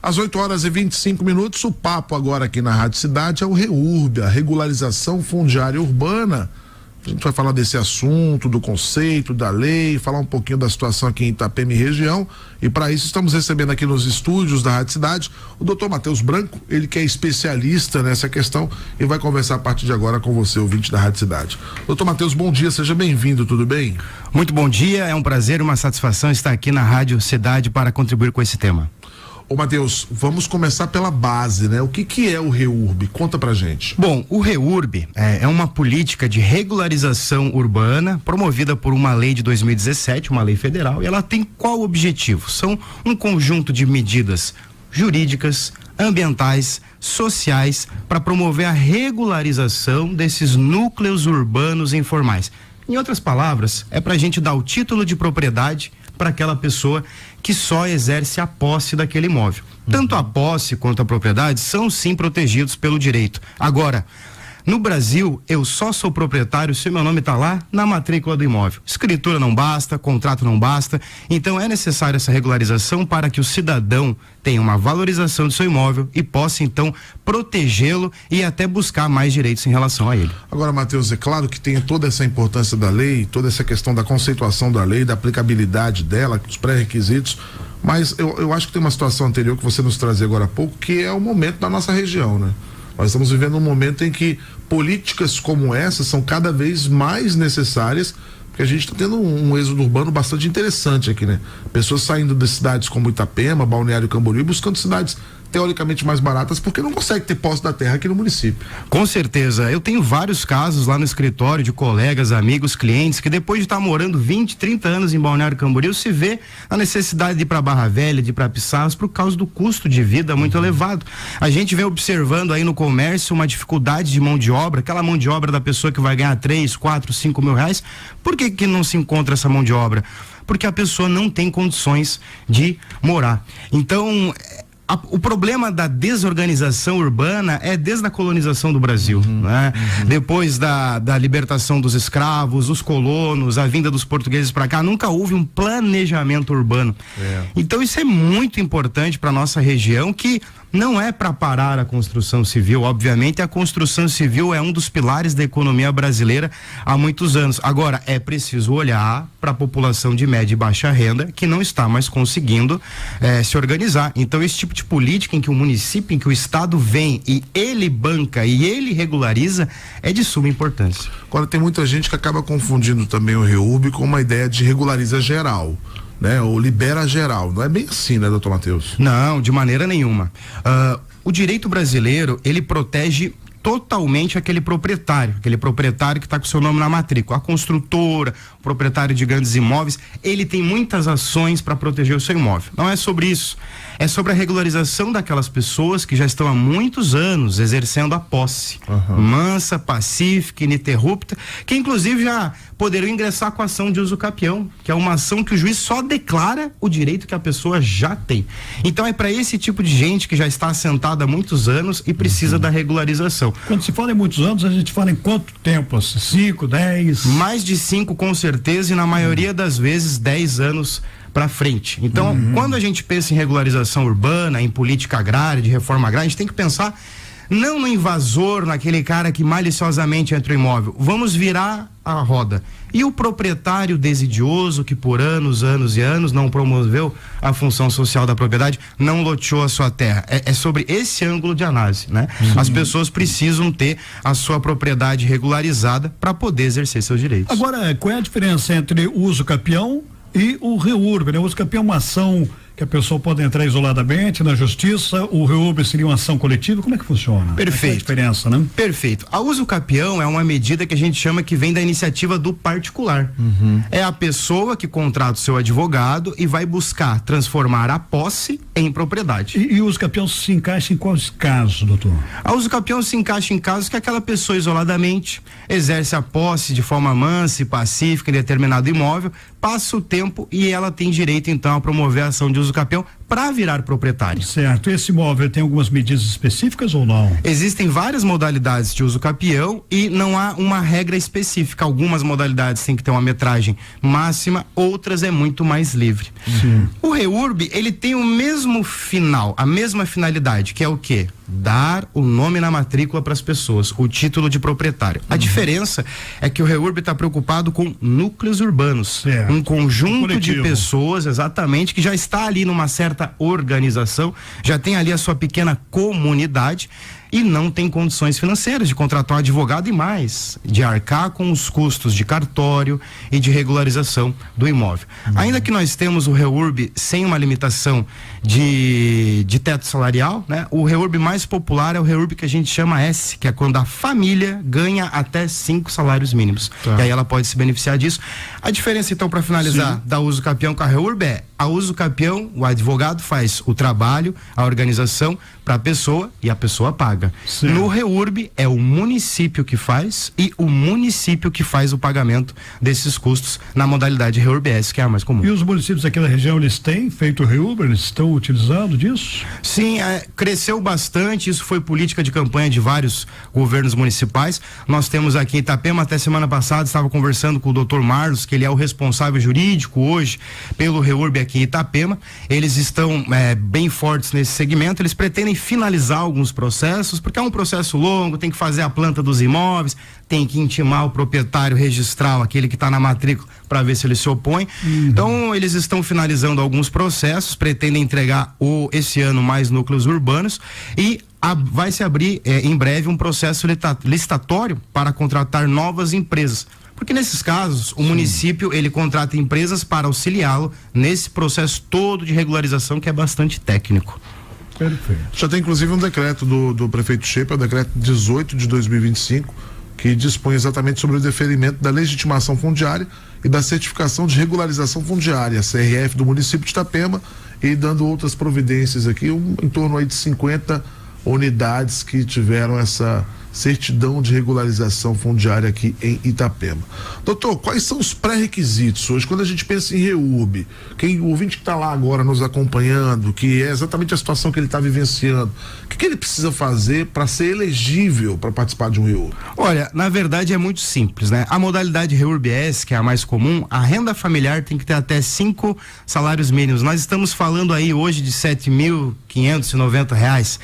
Às 8h25, o papo agora aqui na Rádio Cidade é o REURB, a regularização fundiária urbana. A gente vai falar desse assunto, do conceito, da lei, falar um pouquinho da situação aqui em Itapema e região. E para isso estamos recebendo aqui nos estúdios da Rádio Cidade o Dr. Matheus Branco, ele que é especialista nessa questão e vai conversar a partir de agora com você, ouvinte da Rádio Cidade. Dr. Matheus, bom dia, seja bem-vindo, tudo bem? Muito bom dia, é um prazer, uma satisfação estar aqui na Rádio Cidade para contribuir com esse tema. Ô Matheus, vamos começar pela base, né? O que é o REURB? Conta pra gente. Bom, o REURB é uma política de regularização urbana promovida por uma lei de 2017, uma lei federal, e ela tem qual objetivo? São um conjunto de medidas jurídicas, ambientais, sociais, para promover a regularização desses núcleos urbanos informais. Em outras palavras, é pra gente dar o título de propriedade para aquela pessoa que só exerce a posse daquele imóvel. Tanto a posse quanto a propriedade são sim protegidos pelo direito. Agora, no Brasil, eu só sou proprietário se meu nome está lá na matrícula do imóvel. Escritura não basta, contrato não basta, então é necessária essa regularização para que o cidadão tenha uma valorização do seu imóvel e possa então protegê-lo e até buscar mais direitos em relação a ele. Agora, Matheus, é claro que tem toda essa importância da lei, toda essa questão da conceituação da lei, da aplicabilidade dela, os pré-requisitos, mas eu acho que tem uma situação anterior que você nos trazia agora há pouco, que é o momento da nossa região, né? Nós estamos vivendo um momento em que políticas como essa são cada vez mais necessárias, porque a gente está tendo um êxodo urbano bastante interessante aqui, né? Pessoas saindo de cidades como Itapema, Balneário Camboriú, buscando cidades teoricamente mais baratas, porque não consegue ter posse da terra aqui no município. Com certeza, eu tenho vários casos lá no escritório de colegas, amigos, clientes, que depois de estar morando 20, 30 anos em Balneário Camboriú, se vê a necessidade de ir para Barra Velha, de ir para Pissarras, por causa do custo de vida muito elevado. A gente vem observando aí no comércio uma dificuldade de mão de obra, aquela mão de obra da pessoa que vai ganhar 3, 4, 5 mil reais. Por que não se encontra essa mão de obra? Porque a pessoa não tem condições de morar. Então, o problema da desorganização urbana é desde a colonização do Brasil, né? Depois da libertação dos escravos, os colonos, a vinda dos portugueses para cá, nunca houve um planejamento urbano. Então isso é muito importante para nossa região, que não é para parar a construção civil. Obviamente a construção civil é um dos pilares da economia brasileira há muitos anos. Agora, é preciso olhar para a população de média e baixa renda que não está mais conseguindo se organizar. Então esse tipo de política em que o município, em que o estado vem e ele banca e ele regulariza, é de suma importância. Agora tem muita gente que acaba confundindo também o REURB com uma ideia de regulariza geral, né? Ou libera geral. Não é bem assim, né, doutor Matheus? Não, de maneira nenhuma. O direito brasileiro, ele protege totalmente aquele proprietário que está com seu nome na matrícula. A construtora, o proprietário de grandes imóveis, ele tem muitas ações para proteger o seu imóvel. Não é sobre isso. É sobre a regularização daquelas pessoas que já estão há muitos anos exercendo a posse. Mansa, pacífica, ininterrupta, que inclusive já poderiam ingressar com a ação de uso capião, que é uma ação que o juiz só declara o direito que a pessoa já tem. Então é para esse tipo de gente que já está assentada há muitos anos e precisa da regularização. Quando se fala em muitos anos, a gente fala em quanto tempo? 5, 10? Mais de 5 com certeza, e na maioria das vezes 10 anos para frente. Então, quando a gente pensa em regularização urbana, em política agrária, de reforma agrária, a gente tem que pensar não no invasor, naquele cara que maliciosamente entra no imóvel. Vamos virar a roda. E o proprietário desidioso que por anos e anos não promoveu a função social da propriedade, não loteou a sua terra. É sobre esse ângulo de análise, né? As pessoas precisam ter a sua propriedade regularizada para poder exercer seus direitos. Agora, qual é a diferença entre o uso capião e o REURB, né? O uso capião é uma ação que a pessoa pode entrar isoladamente na justiça, o REURB seria uma ação coletiva, como é que funciona? Perfeito. É a diferença, né? Perfeito. A uso capião é uma medida que a gente chama que vem da iniciativa do particular. É a pessoa que contrata o seu advogado e vai buscar transformar a posse em propriedade. E o uso capião se encaixa em quais casos, doutor? A uso capião se encaixa em casos que aquela pessoa isoladamente exerce a posse de forma mansa e pacífica em determinado imóvel, passa o tempo e ela tem direito então a promover a ação de uso capião para virar proprietário. Certo. Esse imóvel tem algumas medidas específicas ou não? Existem várias modalidades de uso capião e não há uma regra específica. Algumas modalidades têm que ter uma metragem máxima, outras é muito mais livre. Sim. O REURB, ele tem o mesmo final, a mesma finalidade, que é o quê? Dar o nome na matrícula para as pessoas, o título de proprietário. A diferença é que o REURB está preocupado com núcleos urbanos, um conjunto de pessoas, exatamente, que já está ali numa certa organização, já tem ali a sua pequena comunidade e não tem condições financeiras de contratar um advogado e mais, de arcar com os custos de cartório e de regularização do imóvel. Ainda que nós temos o REURB sem uma limitação de teto salarial, né? O REURB mais popular é o REURB que a gente chama S, que é quando a família ganha até 5 salários mínimos. Tá. E aí ela pode se beneficiar disso. A diferença, então, para finalizar, da uso capião com a REURB é: a uso capião, o advogado faz o trabalho, a organização para a pessoa e a pessoa paga. Sim. No REURB é o município que faz e o município que faz o pagamento desses custos na modalidade REURB-S, que é a mais comum. E os municípios aqui da região, eles têm feito o REURB? Eles estão utilizando disso? Sim, cresceu bastante, isso foi política de campanha de vários governos municipais. Nós temos aqui em Itapema, até semana passada, estava conversando com o Dr. Marlos, que ele é o responsável jurídico hoje pelo REURB aqui em Itapema. Eles estão bem fortes nesse segmento, eles pretendem finalizar alguns processos, porque é um processo longo, tem que fazer a planta dos imóveis, tem que intimar o proprietário registral, aquele que está na matrícula, para ver se ele se opõe. Então, eles estão finalizando alguns processos, pretendem entregar esse ano mais núcleos urbanos e vai se abrir em breve um processo licitatório para contratar novas empresas. Porque nesses casos, o município, ele contrata empresas para auxiliá-lo nesse processo todo de regularização, que é bastante técnico. Perfeito. Já tem inclusive um decreto do prefeito Shepa, o decreto 18 de 2025, que dispõe exatamente sobre o deferimento da legitimação fundiária e da certificação de regularização fundiária, CRF do município de Itapema, e dando outras providências aqui, em torno aí de 50 unidades que tiveram essa certidão de regularização fundiária aqui em Itapema. Doutor, quais são os pré-requisitos hoje, quando a gente pensa em REURB? O ouvinte que está lá agora nos acompanhando, que é exatamente a situação que ele está vivenciando, o que ele precisa fazer para ser elegível para participar de um REURB? Olha, na verdade é muito simples, né? A modalidade REURB-S, que é a mais comum, a renda familiar tem que ter até 5 salários mínimos. Nós estamos falando aí hoje de R$7.590.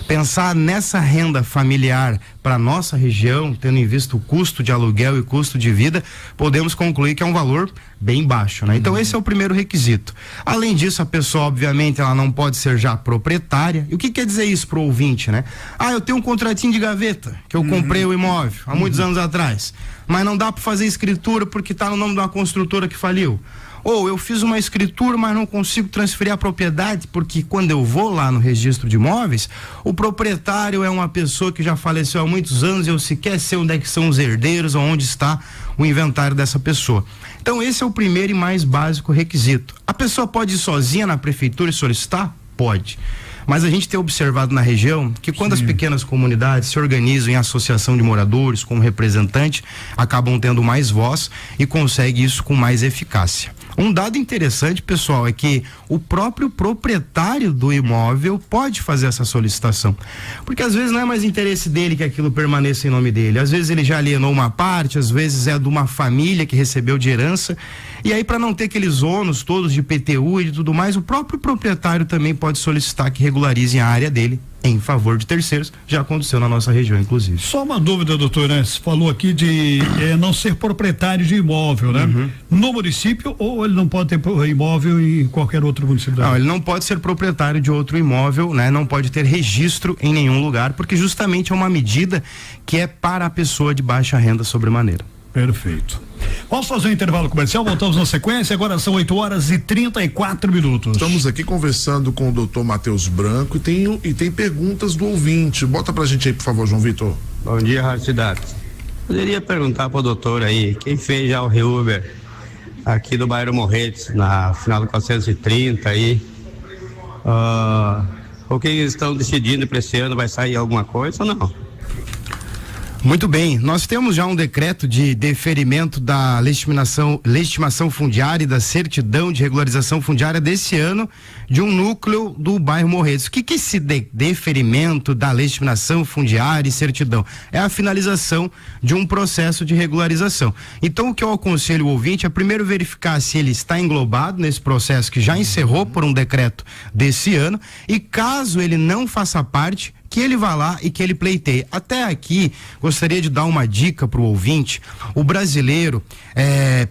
Pensar nessa renda familiar para nossa região, tendo em vista o custo de aluguel e custo de vida, podemos concluir que é um valor bem baixo, né? Então esse é o primeiro requisito. Além disso, a pessoa, obviamente, ela não pode ser já proprietária. E o que quer dizer isso pro ouvinte, né? Eu tenho um contratinho de gaveta, que eu comprei o imóvel há muitos anos atrás, mas não dá para fazer escritura porque tá no nome de uma construtora que faliu. Ou eu fiz uma escritura, mas não consigo transferir a propriedade, porque quando eu vou lá no registro de imóveis, o proprietário é uma pessoa que já faleceu há muitos anos e eu sequer sei onde é que são os herdeiros ou onde está o inventário dessa pessoa. Então esse é o primeiro e mais básico requisito. A pessoa pode ir sozinha na prefeitura e solicitar? Pode. Mas a gente tem observado na região que quando as pequenas comunidades se organizam em associação de moradores com um representante, acabam tendo mais voz e conseguem isso com mais eficácia. Um dado interessante, pessoal, é que o próprio proprietário do imóvel pode fazer essa solicitação, porque às vezes não é mais interesse dele que aquilo permaneça em nome dele, às vezes ele já alienou uma parte, às vezes é de uma família que recebeu de herança, e aí para não ter aqueles ônus todos de PTU e de tudo mais, o próprio proprietário também pode solicitar que regularizem a área dele em favor de terceiros. Já aconteceu na nossa região, inclusive. Só uma dúvida, doutor, né? Você falou aqui de não ser proprietário de imóvel, né? No município, ou ele não pode ter imóvel em qualquer outro município? Não, ele não pode ser proprietário de outro imóvel, né? Não pode ter registro em nenhum lugar, porque justamente é uma medida que é para a pessoa de baixa renda sobremaneira. Perfeito. Vamos fazer um intervalo comercial, voltamos na sequência, agora são 8h34. Estamos aqui conversando com o doutor Matheus Branco e tem perguntas do ouvinte. Bota pra gente aí, por favor, João Vitor. Bom dia, Rádio Cidade. Poderia perguntar pro doutor aí, quem fez já o REURB aqui do bairro Morretes, na final do 430 aí, o que eles estão decidindo para esse ano, vai sair alguma coisa ou não? Muito bem, nós temos já um decreto de deferimento da legitimação fundiária e da certidão de regularização fundiária desse ano de um núcleo do bairro Morretes. O que é esse deferimento da legitimação fundiária e certidão? É a finalização de um processo de regularização. Então, o que eu aconselho o ouvinte é primeiro verificar se ele está englobado nesse processo que já encerrou por um decreto desse ano, e caso ele não faça parte, que ele vá lá e que ele pleiteie. Até aqui, gostaria de dar uma dica para o ouvinte. O brasileiro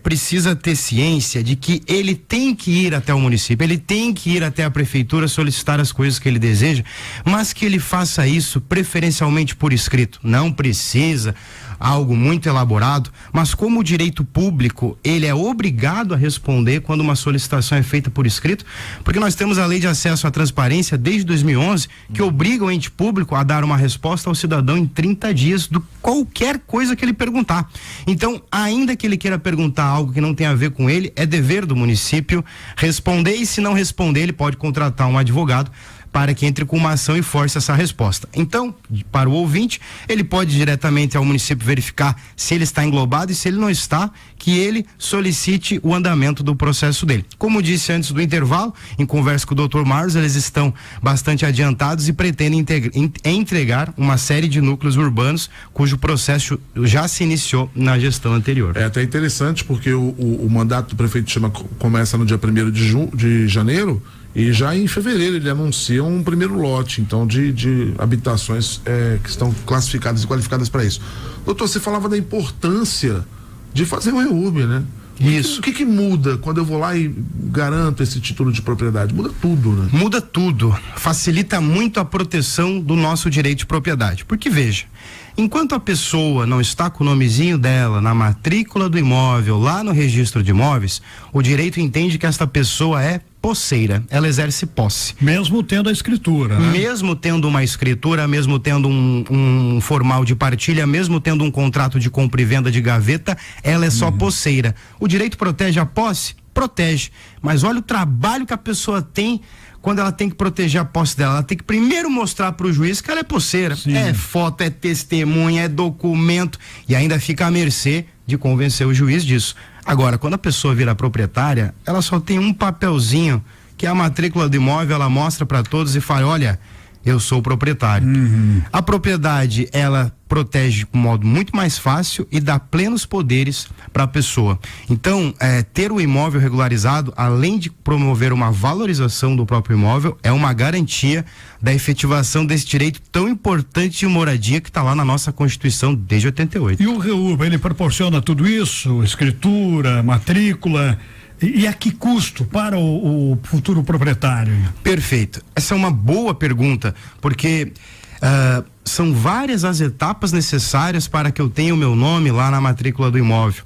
precisa ter ciência de que ele tem que ir até o município, ele tem que ir até a prefeitura solicitar as coisas que ele deseja, mas que ele faça isso preferencialmente por escrito. Não precisa algo muito elaborado, mas como o direito público, ele é obrigado a responder quando uma solicitação é feita por escrito, porque nós temos a Lei de Acesso à Transparência desde 2011, que obriga o ente público a dar uma resposta ao cidadão em 30 dias do qualquer coisa que ele perguntar. Então, ainda que ele queira perguntar algo que não tem a ver com ele, é dever do município responder, e se não responder, ele pode contratar um advogado para que entre com uma ação e force essa resposta. Então, para o ouvinte, ele pode ir diretamente ao município verificar se ele está englobado, e se ele não está, que ele solicite o andamento do processo dele. Como disse antes do intervalo, em conversa com o Dr. Marlos, eles estão bastante adiantados e pretendem entregar uma série de núcleos urbanos cujo processo já se iniciou na gestão anterior. É até interessante porque o mandato do prefeito começa no dia 1º de janeiro, e já em fevereiro ele anuncia um primeiro lote, então, de habitações que estão classificadas e qualificadas para isso. Doutor, você falava da importância de fazer o REURB, né? Isso. O que muda quando eu vou lá e garanto esse título de propriedade? Muda tudo, né? Muda tudo. Facilita muito a proteção do nosso direito de propriedade. Porque, veja, enquanto a pessoa não está com o nomezinho dela na matrícula do imóvel, lá no registro de imóveis, o direito entende que esta pessoa é posseira, ela exerce posse. Mesmo tendo a escritura, né? Mesmo tendo uma escritura, mesmo tendo um formal de partilha, mesmo tendo um contrato de compra e venda de gaveta, ela é só posseira. O direito protege a posse? Protege. Mas olha o trabalho que a pessoa tem quando ela tem que proteger a posse dela. Ela tem que primeiro mostrar para o juiz que ela é posseira. Sim. É foto, é testemunha, é documento, e ainda fica à mercê de convencer o juiz disso. Agora, quando a pessoa vira proprietária, ela só tem um papelzinho, que é a matrícula do imóvel, ela mostra para todos e fala: olha, eu sou o proprietário. A propriedade, ela protege de um modo muito mais fácil e dá plenos poderes para a pessoa. Então, ter o imóvel regularizado, além de promover uma valorização do próprio imóvel, é uma garantia da efetivação desse direito tão importante de moradia que está lá na nossa Constituição desde 88. E o REURB, ele proporciona tudo isso? Escritura, matrícula... E a que custo para o futuro proprietário? Perfeito. Essa é uma boa pergunta, porque são várias as etapas necessárias para que eu tenha o meu nome lá na matrícula do imóvel.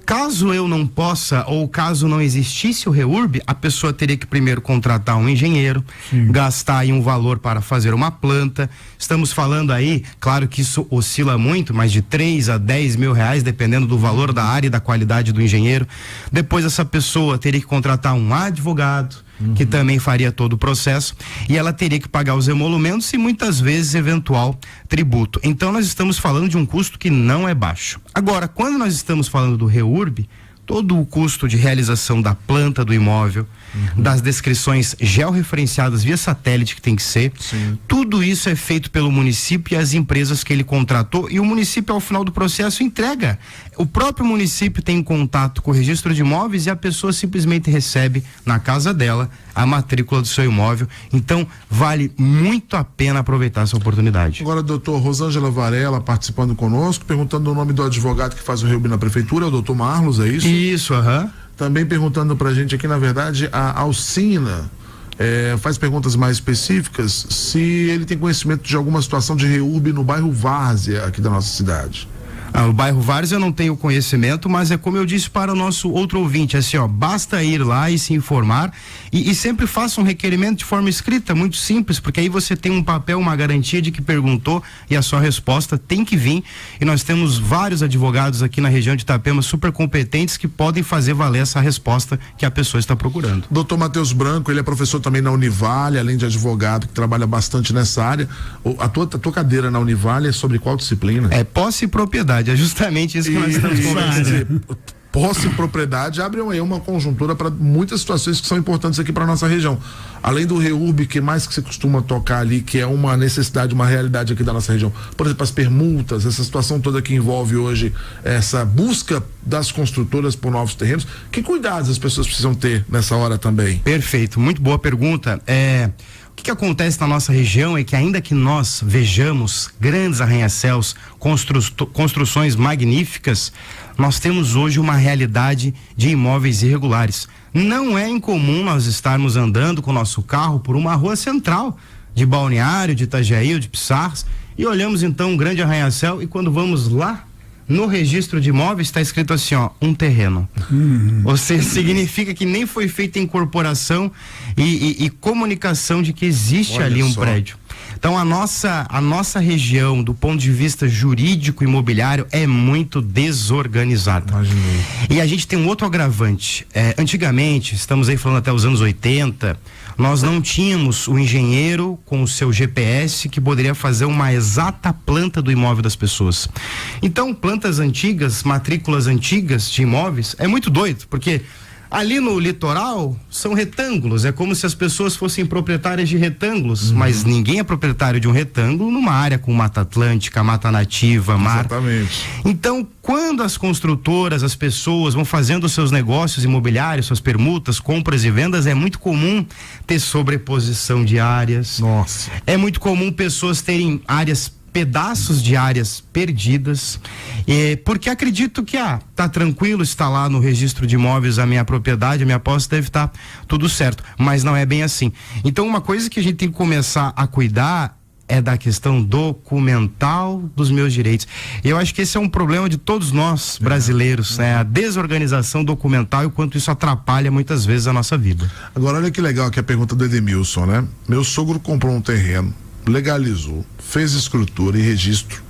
Caso eu não possa, ou caso não existisse o REURB, a pessoa teria que primeiro contratar um engenheiro, gastar aí um valor para fazer uma planta. Estamos falando aí, claro que isso oscila muito, mas de 3 a 10 mil reais, dependendo do valor da área e da qualidade do engenheiro. Depois essa pessoa teria que contratar um advogado, que também faria todo o processo, e ela teria que pagar os emolumentos e muitas vezes eventual tributo. Então nós estamos falando de um custo que não é baixo. Agora, quando nós estamos falando do REURB, todo o custo de realização da planta do imóvel, das descrições georreferenciadas via satélite que tem que ser, tudo isso é feito pelo município e as empresas que ele contratou, e o município, ao final do processo, entrega. O próprio município tem contato com o registro de imóveis e a pessoa simplesmente recebe na casa dela a matrícula do seu imóvel. Então, vale muito a pena aproveitar essa oportunidade. Agora, doutor Rosângela Varela participando conosco, perguntando o nome do advogado que faz o REURB na prefeitura, é o doutor Marlos, é isso? Isso, Também perguntando pra gente aqui, na verdade, a Alcina faz perguntas mais específicas, se ele tem conhecimento de alguma situação de REURB no bairro Várzea, aqui da nossa cidade. O bairro Várzea eu não tenho conhecimento, mas é como eu disse para o nosso outro ouvinte, assim, basta ir lá e se informar e sempre faça um requerimento de forma escrita, muito simples, porque aí você tem um papel, uma garantia de que perguntou e a sua resposta tem que vir, e nós temos vários advogados aqui na região de Itapema super competentes que podem fazer valer essa resposta que a pessoa está procurando. Doutor Matheus Branco, ele é professor também na Univale, além de advogado, que trabalha bastante nessa área. A tua cadeira na Univale é sobre qual disciplina? É posse e propriedade, é justamente isso que nós estamos conversando. Posse e propriedade abrem aí uma conjuntura para muitas situações que são importantes aqui para nossa região. Além do REURB, que mais que você costuma tocar ali, que é uma necessidade, uma realidade aqui da nossa região. Por exemplo, as permutas, essa situação toda que envolve hoje essa busca das construtoras por novos terrenos. Que cuidados as pessoas precisam ter nessa hora também? Perfeito, muito boa pergunta. O que acontece na nossa região é que, ainda que nós vejamos grandes arranha-céus, construções magníficas, nós temos hoje uma realidade de imóveis irregulares. Não é incomum nós estarmos andando com o nosso carro por uma rua central de Balneário, de Itajaí ou de Pissarras, e olhamos então um grande arranha-céu, e quando vamos lá no registro de imóveis está escrito assim, um terreno. Ou seja, significa que nem foi feita incorporação e comunicação de que existe ali um prédio. Então a nossa região, do ponto de vista jurídico e imobiliário, é muito desorganizada. Imaginei. E a gente tem um outro agravante. Antigamente, estamos aí falando até os anos 80, nós não tínhamos o engenheiro com o seu GPS que poderia fazer uma exata planta do imóvel das pessoas. Então, plantas antigas, matrículas antigas de imóveis, é muito doido, porque ali no litoral são retângulos, é como se as pessoas fossem proprietárias de retângulos, mas ninguém é proprietário de um retângulo numa área com mata atlântica, mata nativa, mar. Exatamente. Então, quando as construtoras, as pessoas vão fazendo os seus negócios imobiliários, suas permutas, compras e vendas, é muito comum ter sobreposição de áreas. Nossa. É muito comum pessoas terem pedaços de áreas perdidas, porque acredito que tá tranquilo, está lá no registro de imóveis a minha propriedade, a minha posse, deve estar tudo certo, mas não é bem assim. Então, uma coisa que a gente tem que começar a cuidar é da questão documental dos meus direitos. Eu acho que esse é um problema de todos nós brasileiros, né? A desorganização documental e o quanto isso atrapalha muitas vezes a nossa vida. Agora, olha que legal aqui a pergunta do Edemilson, né? Meu sogro comprou um terreno, legalizou, fez escritura e registro,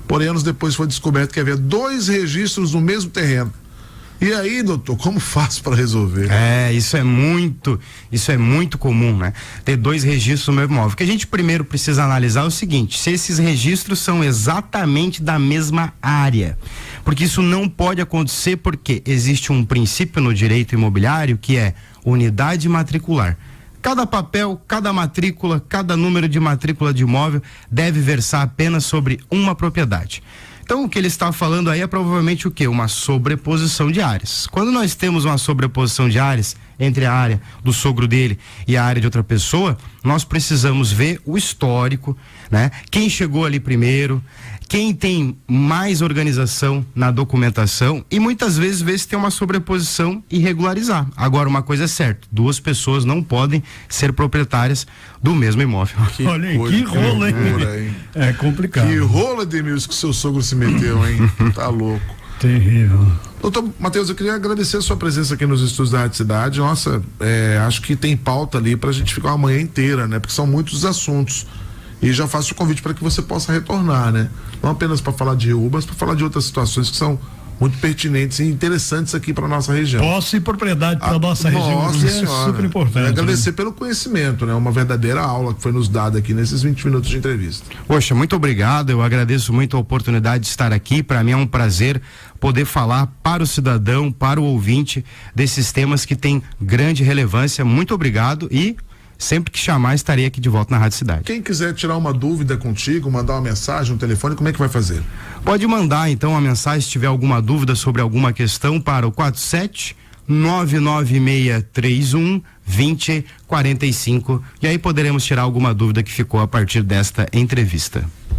porém anos depois foi descoberto que havia 2 registros no mesmo terreno. E aí, doutor, como faço para resolver? Isso é muito comum, né? Ter 2 registros no mesmo imóvel. O que a gente primeiro precisa analisar é o seguinte: se esses registros são exatamente da mesma área, porque isso não pode acontecer, porque existe um princípio no direito imobiliário que é unidade matricular. Cada papel, cada matrícula, cada número de matrícula de imóvel deve versar apenas sobre uma propriedade. Então, o que ele está falando aí é provavelmente o quê? Uma sobreposição de áreas. Quando nós temos uma sobreposição de áreas entre a área do sogro dele e a área de outra pessoa, nós precisamos ver o histórico, né? Quem chegou ali primeiro, quem tem mais organização na documentação, e muitas vezes ver se tem uma sobreposição e regularizar. Agora, uma coisa é certa: 2 pessoas não podem ser proprietárias do mesmo imóvel. Olha aí, que rolo, hein? É complicado. Que rolo, Edemilson, que seu sogro se meteu, hein? Tá louco. Terrível. Doutor Matheus, eu queria agradecer a sua presença aqui nos estúdios da Rádio Cidade. Nossa, acho que tem pauta ali pra gente ficar uma manhã inteira, né? Porque são muitos assuntos. E já faço o convite para que você possa retornar, né? Não apenas para falar de REURB, mas para falar de outras situações que são muito pertinentes e interessantes aqui para nossa região. Posse e propriedade para nossa região. Nossa é senhora, super importante. agradecer pelo conhecimento, né? Uma verdadeira aula que foi nos dada aqui nesses 20 minutos de entrevista. Poxa, muito obrigado, eu agradeço muito a oportunidade de estar aqui. Para mim é um prazer poder falar para o cidadão, para o ouvinte, desses temas que têm grande relevância. Muito obrigado, e sempre que chamar, estarei aqui de volta na Rádio Cidade. Quem quiser tirar uma dúvida contigo, mandar uma mensagem, um telefone, como é que vai fazer? Pode mandar então uma mensagem se tiver alguma dúvida sobre alguma questão para o 47-99631-2045, e aí poderemos tirar alguma dúvida que ficou a partir desta entrevista.